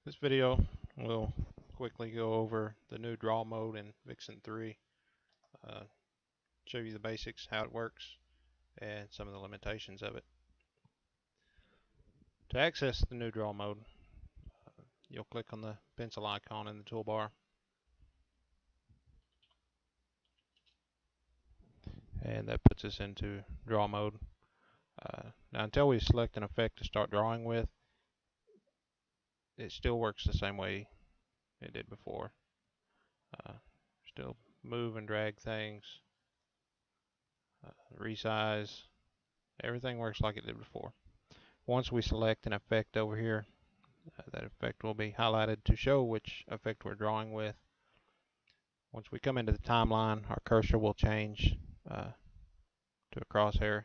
This video will quickly go over the new draw mode in Vixen 3, show you the basics, how it works, and some of the limitations of it. To access the new draw mode, you'll click on the pencil icon in the toolbar, and that puts us into draw mode. Now until we select an effect to start drawing with, it still works the same way it did before. Still move and drag things, resize, everything works like it did before. Once we select an effect over here, that effect will be highlighted to show which effect we're drawing with. Once we come into the timeline, our cursor will change to a crosshair.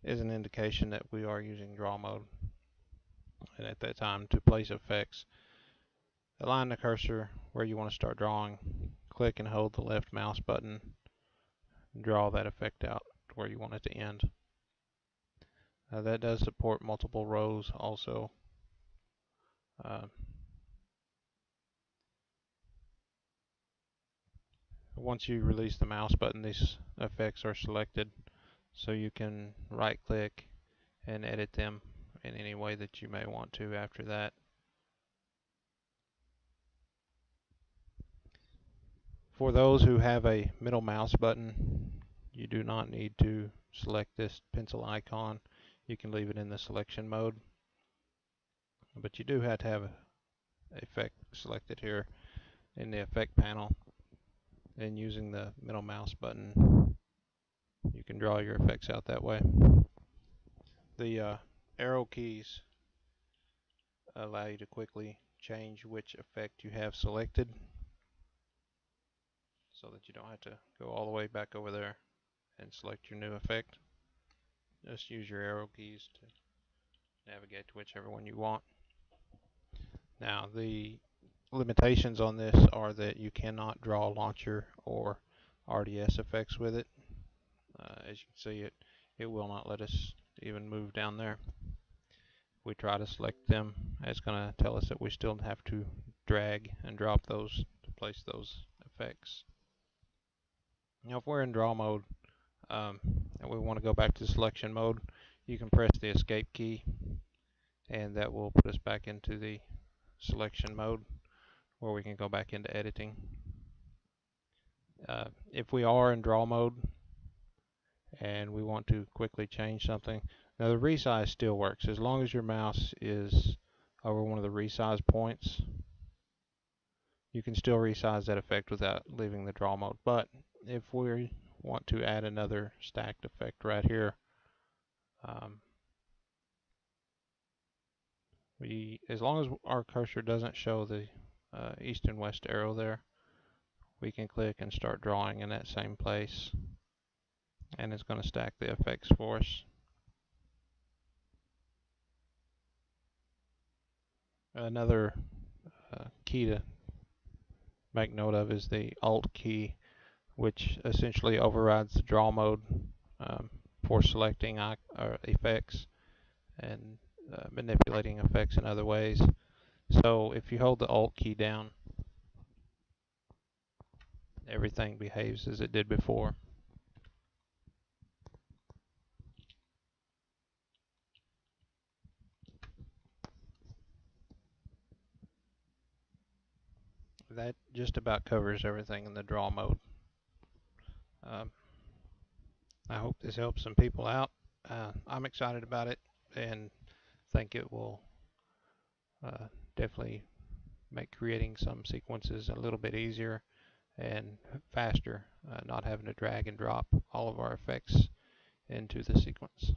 It is an indication that we are using draw mode. And at that time, to place effects, align the cursor where you want to start drawing. Click and hold the left mouse button and draw that effect out to where you want it to end. That does support multiple rows also. Once you release the mouse button, these effects are selected, so you can right click and edit them in any way that you may want to after that. For those who have a middle mouse button, you do not need to select this pencil icon. You can leave it in the selection mode, but you do have to have an effect selected here in the effect panel, and using the middle mouse button you can draw your effects out that way. The arrow keys allow you to quickly change which effect you have selected, so that you don't have to go all the way back over there and select your new effect. Just use your arrow keys to navigate to whichever one you want. Now, the limitations on this are that you cannot draw launcher or RDS effects with it. As you can see, it will not let us even move down there. If we try to select them, it's going to tell us that we still have to drag and drop those to place those effects. Now, if we're in draw mode and we want to go back to selection mode, you can press the escape key, and that will put us back into the selection mode where we can go back into editing. If we are in draw mode and we want to quickly change something, now the resize still works as long as your mouse is over one of the resize points. You can still resize that effect without leaving the draw mode. But if we want to add another stacked effect right here, as long as our cursor doesn't show the east and west arrow there, we can click and start drawing in that same place, and it's going to stack the effects for us. Another key to make note of is the Alt key, which essentially overrides the draw mode for selecting effects and manipulating effects in other ways. So if you hold the Alt key down, everything behaves as it did before. That just about covers everything in the draw mode. I hope this helps some people out. I'm excited about it and think it will definitely make creating some sequences a little bit easier and faster, not having to drag and drop all of our effects into the sequence.